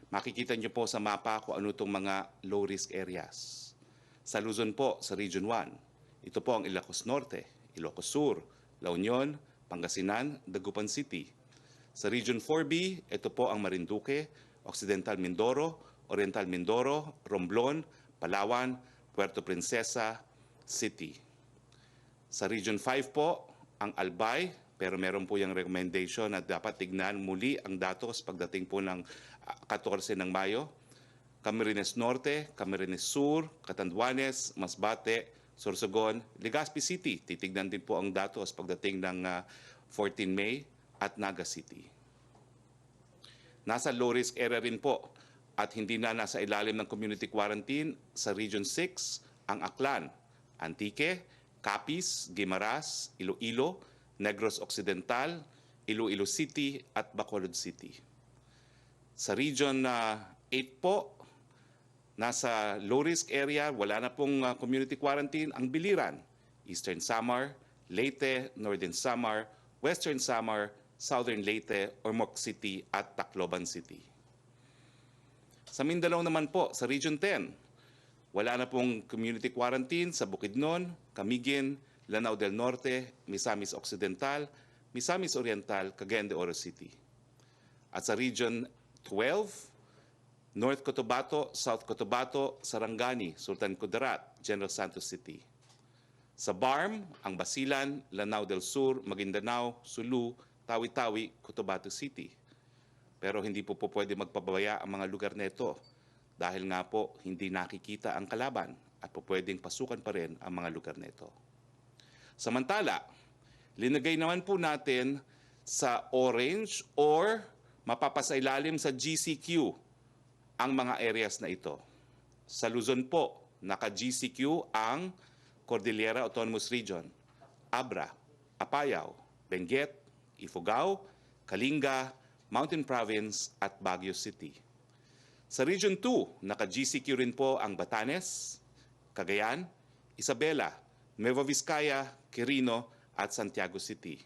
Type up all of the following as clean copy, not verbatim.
Makikita niyo po sa mapa kung ano itong mga low-risk areas. Sa Luzon po, sa Region 1, ito po ang Ilocos Norte, Ilocos Sur, La Union, Pangasinan, Dagupan City. Sa Region 4B, ito po ang Marinduque, Occidental Mindoro, Oriental Mindoro, Romblon, Palawan, Puerto Princesa City. Sa Region 5 po, ang Albay, pero meron po yung recommendation na dapat tignan muli ang datos pagdating po ng 14 ng Mayo. Camarines Norte, Camarines Sur, Catanduanes, Masbate, Sorsogon, Legazpi City. Titignan din po ang datos pagdating ng 14 May at Naga City. Nasa low-risk area rin po at hindi na nasa ilalim ng community quarantine sa Region 6 ang Aklan, Antique, Capiz, Guimaras, Iloilo, Negros Occidental, Iloilo City at Bacolod City. Sa Region 8 po, nasa low-risk area, wala na pong community quarantine, ang Biliran, Eastern Samar, Leyte, Northern Samar, Western Samar, Southern Leyte, Ormoc City at Tacloban City. Sa Mindanao naman po, sa Region 10, wala na pong community quarantine sa Bukidnon, Camiguin, Lanao del Norte, Misamis Occidental, Misamis Oriental, Cagayan de Oro City. At sa Region 12, North Cotabato, South Cotabato, Sarangani, Sultan Kudarat, General Santos City. Sa BARM, ang Basilan, Lanao del Sur, Maguindanao, Sulu, Tawi-Tawi, Cotabato City. Pero hindi po pwede magpabaya ang mga lugar nito dahil nga po hindi nakikita ang kalaban at po pwedeng pasukan pa rin ang mga lugar nito. Samantala, linagay naman po natin sa orange or mapapasailalim sa GCQ ang mga areas na ito. Sa Luzon po, naka-GCQ ang Cordillera Autonomous Region, Abra, Apayao, Benguet, Ifugao, Kalinga, Mountain Province at Baguio City. Sa Region 2, naka-GCQ rin po ang Batanes, Cagayan, Isabela, Nueva Vizcaya, Quirino at Santiago City.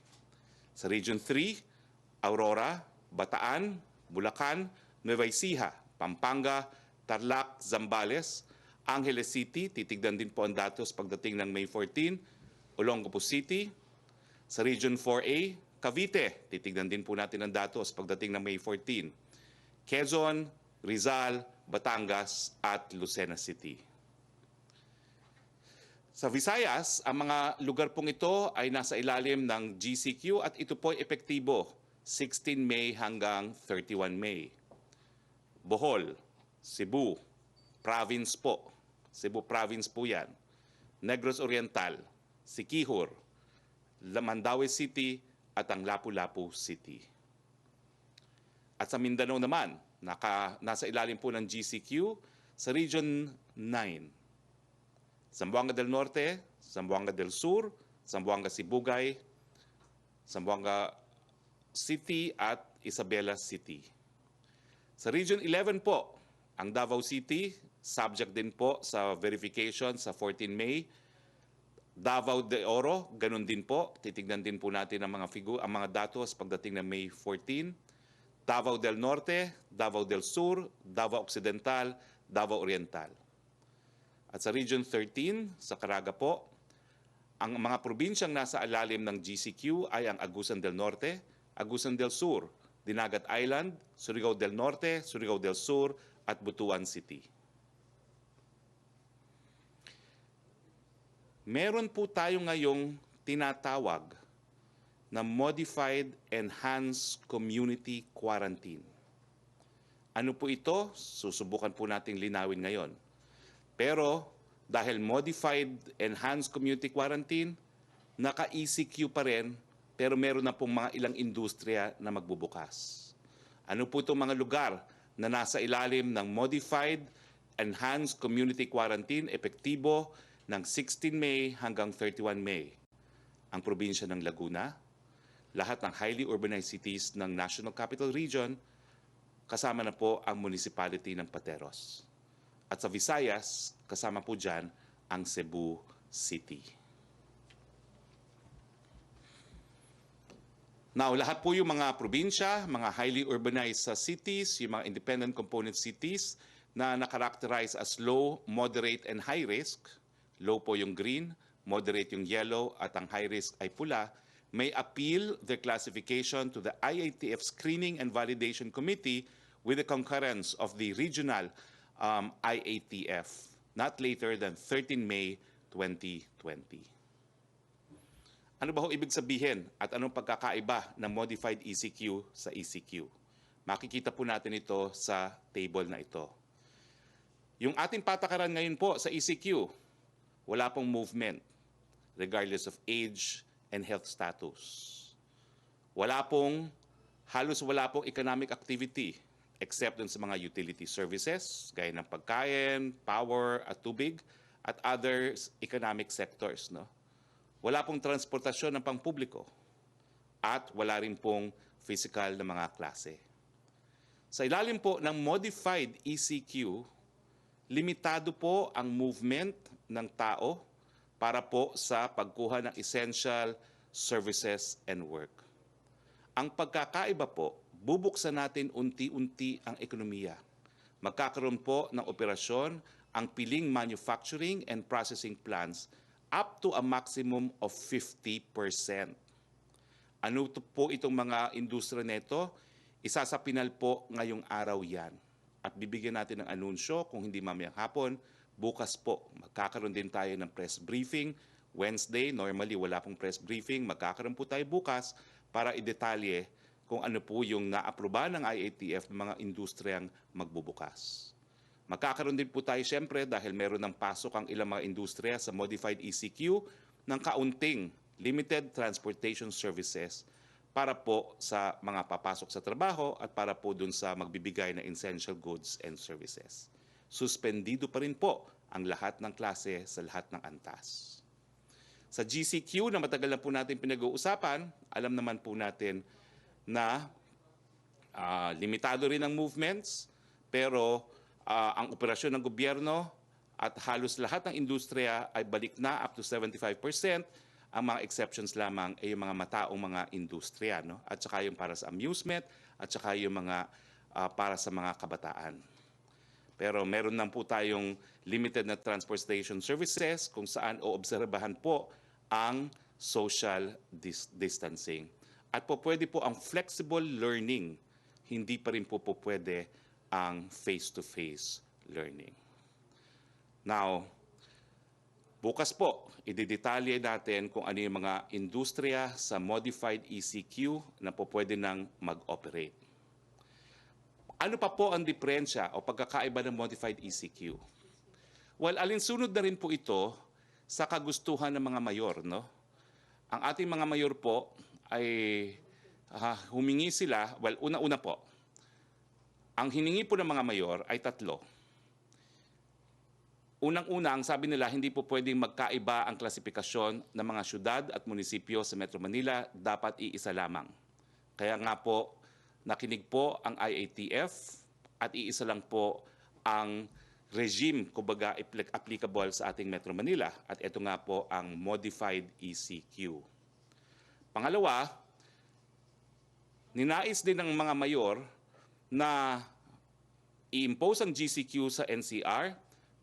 Sa Region 3, Aurora, Bataan, Bulacan, Nueva Ecija, Pampanga, Tarlac, Zambales, Angeles City, titignan din po ang datos pagdating ng May 14, Olongapo City. Sa Region 4A, Cavite, titignan din po natin ang datos pagdating ng May 14. Quezon, Rizal, Batangas at Lucena City. Sa Visayas, ang mga lugar pong ito ay nasa ilalim ng GCQ at ito po ay epektibo 16 May hanggang 31 May. Bohol, Cebu, Province po. Cebu Province po yan. Negros Oriental, Siquijor, Mandaue City at ang Lapu-Lapu City. At sa Mindanao naman, nasa ilalim po ng GCQ sa Region 9. Zamboanga del Norte, Zamboanga del Sur, Zamboanga Sibugay, Zamboanga City at Isabela City. Sa Region 11 po, ang Davao City, subject din po sa verification sa 14 May. Davao de Oro, ganun din po. Titignan din po natin ang mga datos pagdating ng May 14. Davao del Norte, Davao del Sur, Davao Occidental, Davao Oriental. At sa Region 13, sa Caraga po, ang mga probinsyang nasa alalim ng GCQ ay ang Agusan del Norte, Agusan del Sur, Dinagat Island, Surigao del Norte, Surigao del Sur at Butuan City. Meron po tayo ngayong tinatawag na Modified Enhanced Community Quarantine. Ano po ito? Susubukan po nating linawin ngayon. Pero dahil Modified Enhanced Community Quarantine, naka-ECQ pa rin, pero meron na pong mga ilang industriya na magbubukas. Ano po itong mga lugar na nasa ilalim ng Modified Enhanced Community Quarantine, epektibo ng 16 May hanggang 31 May? Ang probinsya ng Laguna, lahat ng highly urbanized cities ng National Capital Region, kasama na po ang municipality ng Pateros. At sa Visayas, kasama po dyan ang Cebu City. Now, lahat po yung mga probinsya, mga highly urbanized cities, yung mga independent component cities na nakarakterize as low, moderate, and high risk, low po yung green, moderate yung yellow, at ang high risk ay pula, may appeal their classification to the IATF Screening and Validation Committee with the concurrence of the regional IATF, not later than 13 May 2020. Ano ba ho ibig sabihin at anong pagkakaiba ng modified ECQ sa ECQ? Makikita po natin ito sa table na ito. Yung ating patakaran ngayon po sa ECQ, wala pong movement regardless of age and health status. Halos wala pong economic activity except dun sa mga utility services, gaya ng pagkain, power at tubig, at other economic sectors, no? Wala pong transportasyon ng pangpubliko at wala rin pong physical na mga klase. Sa ilalim po ng modified ECQ, limitado po ang movement ng tao para po sa pagkuha ng essential services and work. Ang pagkakaiba po, bubuksan natin unti-unti ang ekonomiya. Magkakaroon po ng operasyon ang piling manufacturing and processing plants up to a maximum of 50%. Ano po itong mga industriya nito? Isasapinal po ngayong araw yan. At bibigyan natin ng anunsyo kung hindi mamayang hapon. Bukas po, magkakaroon din tayo ng press briefing. Wednesday, normally wala pong press briefing. Magkakaroon po tayo bukas para idetalye kung ano po yung naaproba ng IATF ng mga industriyang magbubukas. Magkakaroon din po tayo siyempre dahil meron ng pasok ang ilang mga industriya sa modified ECQ ng kaunting limited transportation services para po sa mga papasok sa trabaho at para po dun sa magbibigay ng essential goods and services. Suspendido pa rin po ang lahat ng klase sa lahat ng antas. Sa GCQ na matagal na po natin pinag-uusapan, alam naman po natin na limitado rin ang movements, pero ang operasyon ng gobyerno at halos lahat ng industriya ay balik na up to 75%. Ang mga exceptions lamang ay yung mga mataong mga industriya, no? At saka yung para sa amusement at saka yung mga para sa mga kabataan. Pero meron lang po tayong limited na transportation services kung saan oobserbahan po ang social distancing. At po pwede po ang flexible learning, hindi pa rin po pwede ang face-to-face learning. Now, bukas po, ididetalye natin kung ano yung mga industriya sa modified ECQ na po pwede nang mag-operate. Ano pa po ang diferensya o pagkakaiba ng modified ECQ? Well, alinsunod na rin po ito sa kagustuhan ng mga mayor, no? Ang ating mga mayor po ay humingi sila, well, una-una po, ang hiningi po ng mga mayor ay tatlo. Unang-una, ang sabi nila, hindi po pwedeng magkaiba ang klasifikasyon ng mga syudad at munisipyo sa Metro Manila, dapat iisa lamang. Kaya nga po, nakinig po ang IATF at iisa lang po ang regime, kumbaga applicable sa ating Metro Manila. At ito nga po ang modified ECQ. Pangalawa, ninais din ng mga mayor na i-impose ang GCQ sa NCR,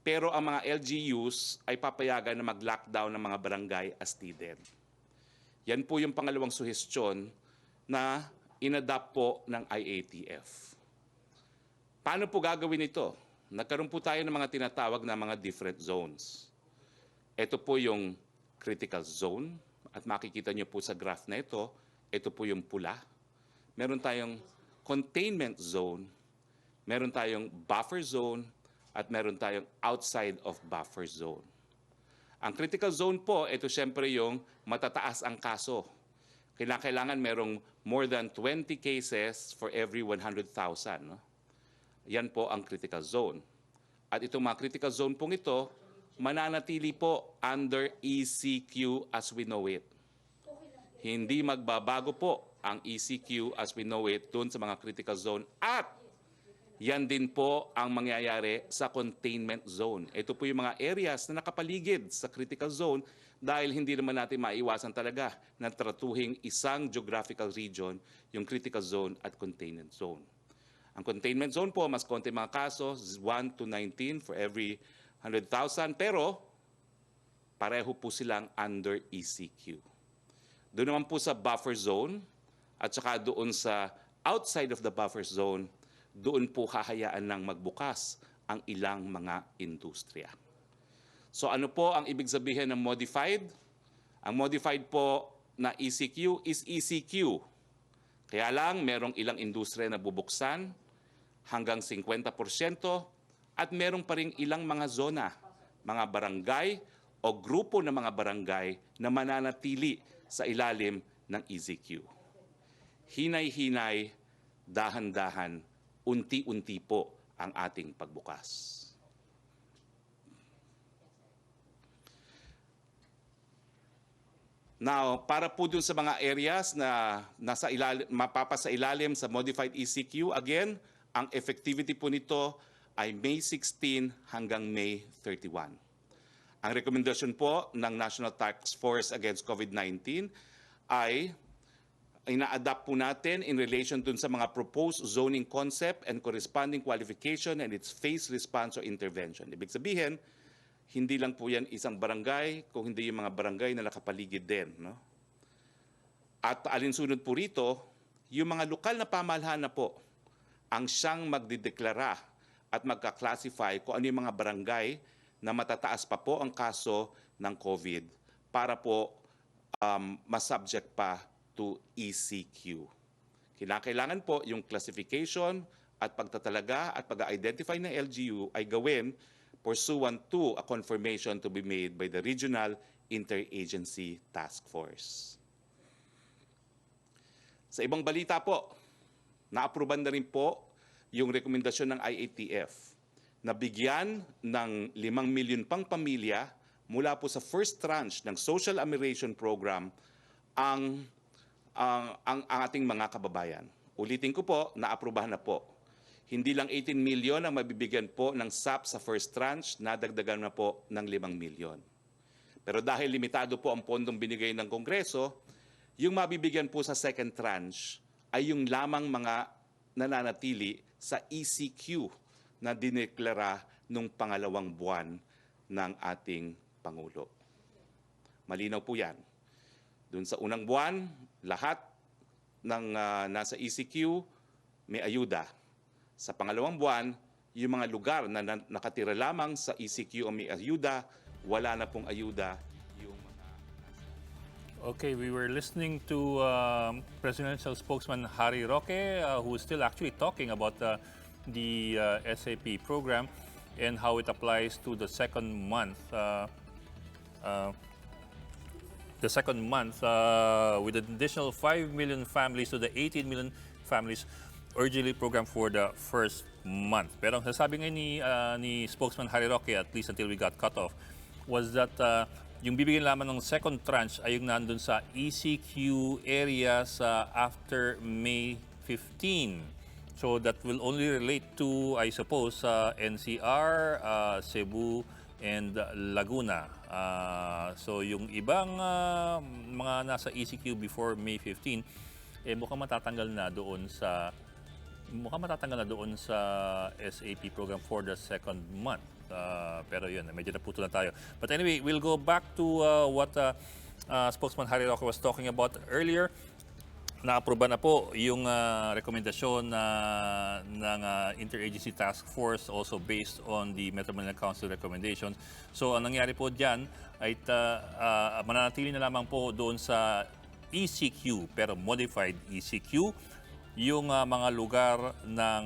pero ang mga LGUs ay papayagan na mag-lockdown ng mga barangay as needed. Yan po yung pangalawang suhestyon na inadapt po ng IATF. Paano po gagawin ito? Nagkaroon po tayo ng mga tinatawag na mga different zones. Ito po yung critical zone at makikita nyo po sa graph na ito po yung pula. Meron tayong containment zone, meron tayong buffer zone, at meron tayong outside of buffer zone. Ang critical zone po, ito siyempre yung matataas ang kaso. Kailangan merong more than 20 cases for every 100,000. No? Yan po ang critical zone. At itong mga critical zone pong ito, mananatili po under ECQ as we know it. Hindi magbabago po ang ECQ as we know it doon sa mga critical zone at Yan din po ang mangyayari sa containment zone. Ito po yung mga areas na nakapaligid sa critical zone dahil hindi naman natin maiwasan talaga na tratuhing isang geographical region, yung critical zone at containment zone. Ang containment zone po, mas konti mga kaso, 1 to 19 for every 100,000, pero pareho po silang under ECQ. Doon naman po sa buffer zone at saka doon sa outside of the buffer zone, doon po hahayaan ng magbukas ang ilang mga industriya. So ano po ang ibig sabihin ng modified? Ang modified po na ECQ is ECQ. Kaya lang merong ilang industriya na bubuksan hanggang 50% at merong pa ring ilang mga zona, mga barangay o grupo ng mga barangay na mananatili sa ilalim ng ECQ. Hinay-hinay, dahan-dahan, unti-unti po ang ating pagbukas. Now, para po dun sa mga areas na mapapasa ilalim sa modified ECQ, again, ang effectivity po nito ay May 16 hanggang May 31. Ang rekomendasyon po ng National Task Force Against COVID-19 ay ina-adapt po natin in relation dun sa mga proposed zoning concept and corresponding qualification and its phase response or intervention. Ibig sabihin, hindi lang po yan isang barangay, kung hindi yung mga barangay na nakapaligid din. No? At alinsunod po rito, yung mga lokal na pamahalaan na po ang siyang magdideklara at magka-classify kung ano yung mga barangay na matataas pa po ang kaso ng COVID para po masubject pa to ECQ. Kinakailangan po yung classification at pagtatalaga at pag-identify ng LGU ay gawin pursuant to a confirmation to be made by the Regional Interagency Task Force. Sa ibang balita po, naapruban na rin po yung rekomendasyon ng IATF na bigyan ng 5 milyon pang pamilya mula po sa first tranche ng Social Amelioration Program ang ating mga kababayan. Ulitin ko po, naaprubahan na po. Hindi lang 18 milyon ang mabibigyan po ng SAP sa first tranche, nadagdagan na po ng 5 milyon. Pero dahil limitado po ang pondong binigay ng Kongreso, yung mabibigyan po sa second tranche ay yung lamang mga nananatili sa ECQ na dineklara nung pangalawang buwan ng ating Pangulo. Malinaw po yan. Doon sa unang buwan, lahat ng nasa ECQ may ayuda. Sa pangalawang buwan, yung mga lugar na nakatira lamang sa ECQ o may ayuda, wala na pong ayuda. Yung mga... Okay, we were listening to Presidential Spokesman Harry Roque, who is still actually talking about the SAP program and how it applies to the second month. With an additional 5 million families to the 18 million families originally programmed for the first month. Pero ang sasabi nga ni Spokesman Harry Roque, at least until we got cut off, was that yung bibigyan lamang ng second tranche ay yung nandun sa ECQ areas after May 15. So that will only relate to, I suppose, NCR, Cebu, and Laguna. So yung ibang mga nasa ECQ before May 15, mukhang matatanggal na doon sa SAP program for the second month. Pero yun, medyo naputo na tayo. But anyway, we'll go back to what Spokesman Harry Roque was talking about earlier. Naaproba na po yung rekomendasyon ng Interagency Task Force, also based on the Metro Manila Council recommendations. So ang nangyari po dyan ay mananatili na lamang po doon sa ECQ, pero modified ECQ, yung mga lugar ng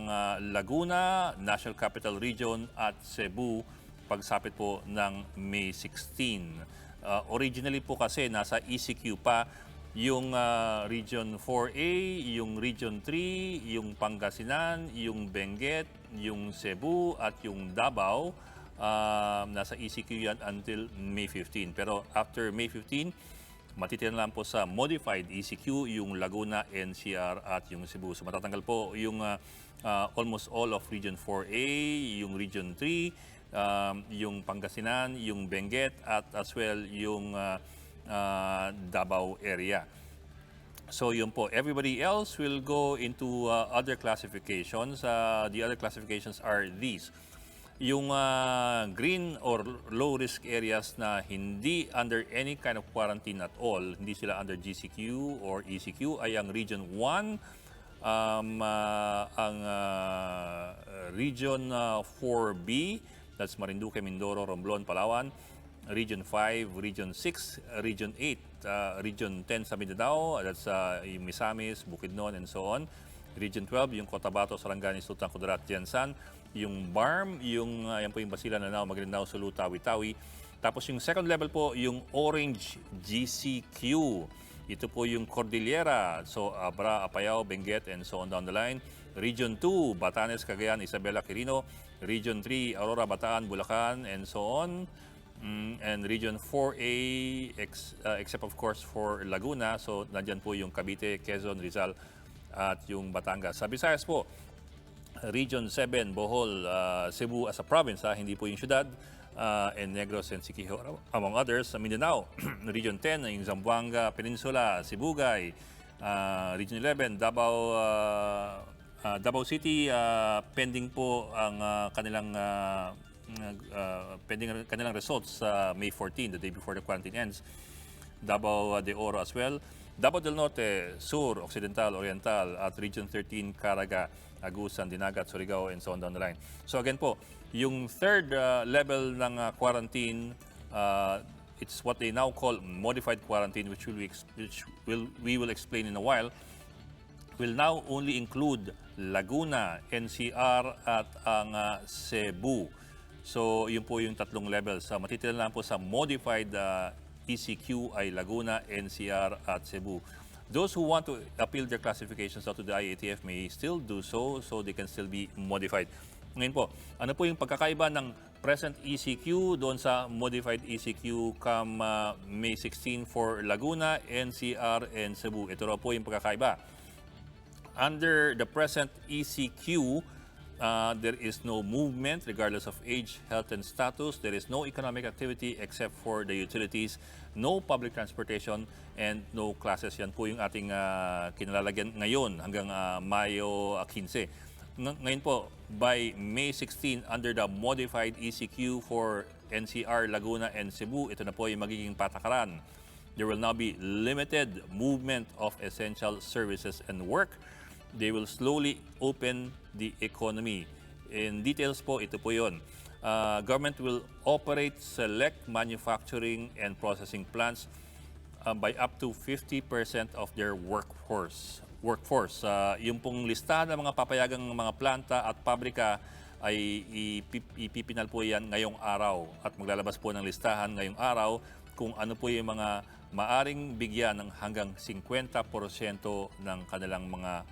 Laguna, National Capital Region at Cebu pagsapit po ng May 16. Originally po kasi nasa ECQ pa yung Region 4A, yung Region 3, yung Pangasinan, yung Benguet, yung Cebu at yung Davao. Nasa ECQ yan until May 15. Pero after May 15, Matitira lang po sa modified ECQ yung Laguna, NCR at yung Cebu. So matatanggal po yung almost all of Region 4A, yung Region 3, yung Pangasinan, yung Benguet at as well yung Davao area. So yun po, everybody else will go into other classifications. The other classifications are these. Yung green or low risk areas na hindi under any kind of quarantine at all, hindi sila under GCQ or ECQ, ay ang Region 1, ang Region 4B, that's Marinduque, Mindoro, Romblon, Palawan, Region 5, Region 6, Region 8, Region 10 sa Mindanao, that's yung Misamis, Bukidnon, and so on. Region 12, yung Cotabato, Sarangani, Sultan Kudarat, Tiansan. Yung BARM, yan po yung Basilan, Lanao, Maguindanao, Sulu, Tawi-Tawi. Tapos yung second level po, yung Orange GCQ. Ito po yung Cordillera, so Abra, Apayao, Benguet, and so on down the line. Region 2, Batanes, Cagayan, Isabela, Quirino. Region 3, Aurora, Bataan, Bulacan, and so on. And Region 4A, except of course for Laguna, so nandyan po yung Cavite, Quezon, Rizal, at yung Batangas. Sa Visayas po, Region 7, Bohol, Cebu as a province, hindi po yung syudad, and Negros and Siquijor, among others. Sa Mindanao, Region 10, yung Zamboanga Peninsula, Sibugay, Region 11, Davao City, pending po ang kanilang results sa May 14, the day before the quarantine ends. Davao de Oro as well. Davao del Norte, Sur, Occidental, Oriental, at Region 13, Caraga, Agusan, Dinagat, Surigao, and so on down the line. So again po, yung third level ng quarantine, it's what they now call modified quarantine, which we will explain in a while, will now only include Laguna, NCR, at ang Cebu. So yun po yung tatlong levels. Matitira lang po sa modified ECQ ay Laguna, NCR, at Cebu. Those who want to appeal their classifications out to the IATF may still do so they can still be modified. Ngayon po, ano po yung pagkakaiba ng present ECQ doon sa modified ECQ come May 16 for Laguna, NCR, and Cebu? Ito raw po yung pagkakaiba. Under the present ECQ, there is no movement regardless of age, health, and status. There is no economic activity except for the utilities, no public transportation, and no classes. Yan po yung ating kinalalagyan ngayon hanggang Mayo 15. Ngayon po, by May 16, under the modified ECQ for NCR, Laguna, and Cebu, ito na po yung magiging patakaran. There will now be limited movement of essential services and work. They will slowly open the economy. In details po, ito po yun. Government will operate select manufacturing and processing plants by up to 50% of their workforce. Yung pong listahan ng mga papayagang mga planta at pabrika ay ipipinal po yan ngayong araw. At maglalabas po ng listahan ngayong araw kung ano po yung mga maaring bigyan ng hanggang 50% ng kanilang mga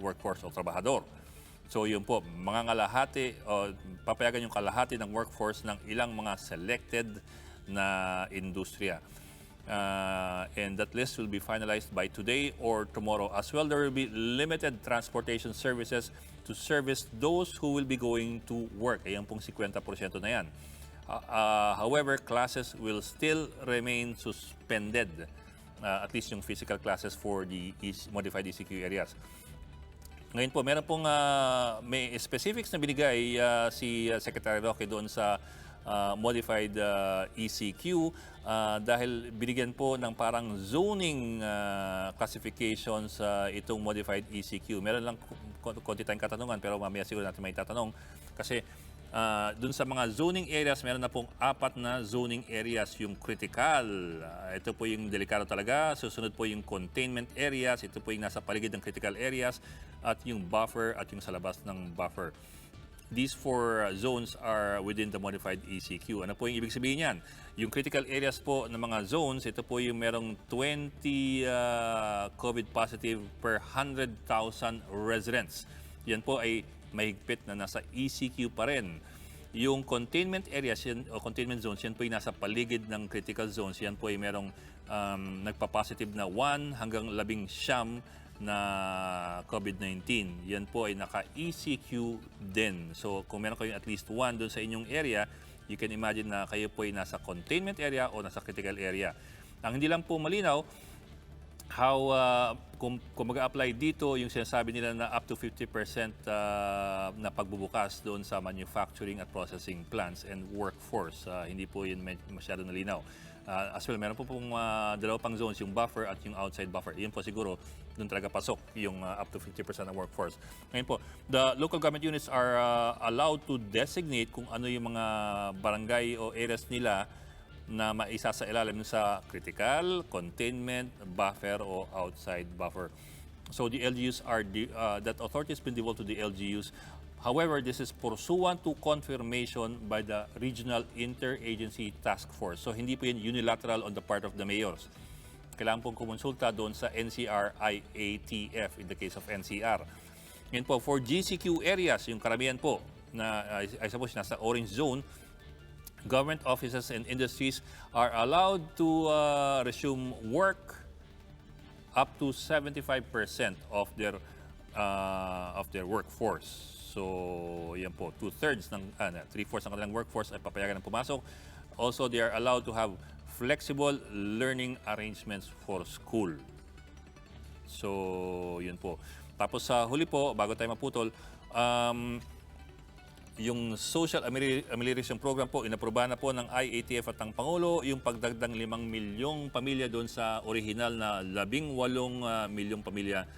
workforce o trabahador. So yun po, mga kalahati, papayagan yung kalahati ng workforce ng ilang mga selected na industriya. And that list will be finalized by today or tomorrow. As well, there will be limited transportation services to service those who will be going to work. Ayan pong 50% na yan. However, classes will still remain suspended, at least yung physical classes for the modified ECQ areas. Ngayon po, meron pong may specifics na binigay si Secretary Roque doon sa modified ECQ dahil binigyan po ng parang zoning classifications itong modified ECQ. Meron lang konti tayong katanungan pero mamaya siguro natin may tatanong kasi dun sa mga zoning areas, meron na pong 4 na zoning areas. Yung critical, ito po yung delikado talaga. Susunod po yung containment areas, ito po yung nasa paligid ng critical areas, at yung buffer at yung sa labas ng buffer. These 4 zones are within the modified ECQ. Ano po yung ibig sabihin yan? Yung critical areas po ng mga zones, ito po yung merong 20 COVID positive per 100,000 residents. Yan po ay mahigpit na nasa ECQ pa rin. Yung containment areas yan, o containment zones, yan po ay nasa paligid ng critical zones. Yan po ay merong nagpa-positive na 1 hanggang 11 na COVID-19. Yan po ay naka-ECQ din. So kung meron kayong at least 1 doon sa inyong area, you can imagine na kayo po ay nasa containment area o nasa critical area. Ang hindi lang po malinaw, how kung mag-apply dito yung sinasabi nila na up to 50% na pagbubukas doon sa manufacturing at processing plants and workforce. Hindi po yun masyado nalinaw. As well, meron po pong dalawa pang zones, yung buffer at yung outside buffer. Yun po siguro doon talaga pasok yung up to 50% ng workforce. Ngayon po, the local government units are allowed to designate kung ano yung mga barangay o areas nila na maisasailalim sa critical, containment, buffer, o outside buffer. So the LGUs are, that authority has been devolved to the LGUs. However, this is pursuant to confirmation by the Regional Interagency Task Force. So hindi po yan unilateral on the part of the mayors. Kailangan pong kumonsulta doon sa NCR IATF in the case of NCR. Ngayon po, for GCQ areas, yung karamihan po na I suppose nasa orange zone, government offices and industries are allowed to resume work up to 75% of their workforce. So, yan po, 2/3 ng 3/4 ng kanilang workforce ay papayagan ng pumasok. Also, they are allowed to have flexible learning arrangements for school. So, yun po. Tapos sa huli po, bago tayo maputol, yung Social Amelioration Program po, inaprobahan na po ng IATF at ng Pangulo yung pagdagdag 5 milyong pamilya doon sa original na 18 milyong pamilya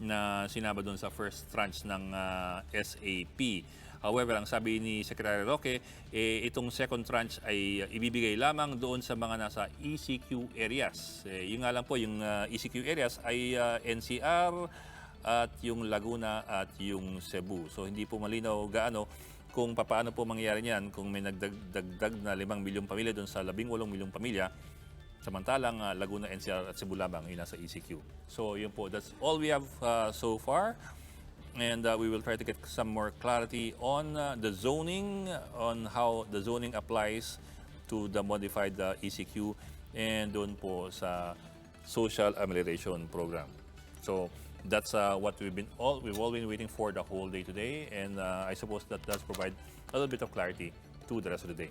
na sinaba doon sa first tranche ng SAP. However, ang sabi ni Secretary Roque, itong second tranche ay ibibigay lamang doon sa mga nasa ECQ areas. Yung nga lang po, yung ECQ areas ay NCR at yung Laguna at yung Cebu. So hindi po malinaw gaano kung paano po mangyayari niyan kung may nagdagdag na 5 milyong pamilya doon sa 18 milyong pamilya. Samantalang Laguna, NCR at Cebu lamang yung nasa ECQ. So yun po, that's all we have so far. And we will try to get some more clarity on the zoning, on how the zoning applies to the modified ECQ and doon po sa Social Amelioration Program. So that's what we've all been waiting for the whole day today, and I suppose that does provide a little bit of clarity to the rest of the day.